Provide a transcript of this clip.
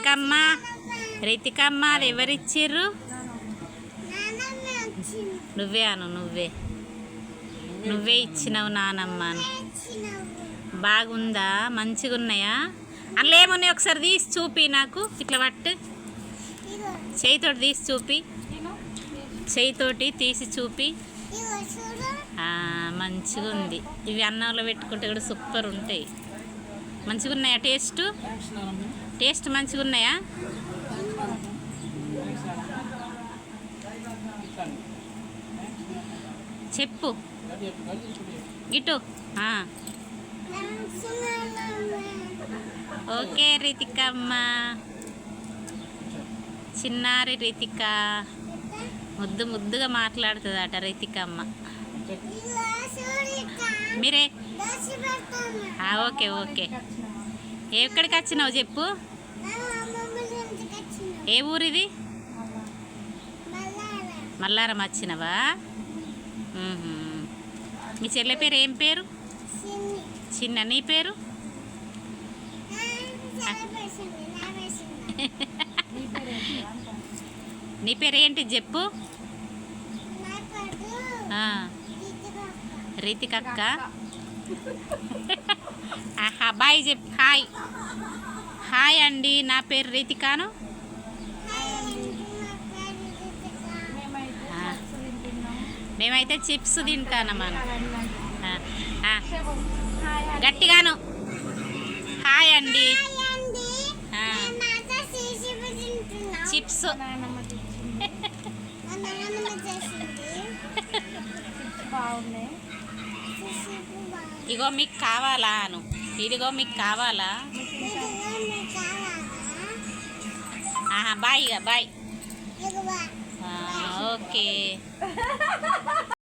రితికమ్మ రితికమ్మ అది ఎవరిచ్చిర్రు? నువ్వే అను, నువ్వే ఇచ్చినావు నానమ్మను. బాగుందా? మంచిగా ఉన్నాయా? అందులో ఏమున్నాయి ఒకసారి తీసి చూపి నాకు. ఇట్లా పట్టు, చేయితోటి తీసి చూపి, చేయితోటి తీసి చూపి. మంచిగా ఉంది. ఇవి అన్నంలో పెట్టుకుంటే కూడా సూపర్ ఉంటాయి. మంచిగా ఉన్నాయా? టేస్ట్ మంచిగా ఉన్నాయా? చెప్పు గిట్టు. ఓకే రితికమ్మ, చిన్నారి రితిక ముద్దుగా మాట్లాడుతుందట రితికమ్మ. మీరే ఓకే. ఎక్కడికి వచ్చినావు చెప్పు. ఏ ఊరిది? మల్లారం వచ్చినవా? మీ చెల్లె పేరు ఏం పేరు? చిన్న. నీ పేరు? నీ పేరు ఏంటి చెప్పు. రితికక్క. బాయ్ చెప్పు. హాయ్ అండి, నా పేరు రితికాను. మేమైతే చిప్స్ తింటానమ్మా. గట్టిగాను హాయ్ అండి. చిప్స్ ఇగో మీకు కావాలా అను. ఇదిగో మీకు కావాలా? బాయ్. ఓకే.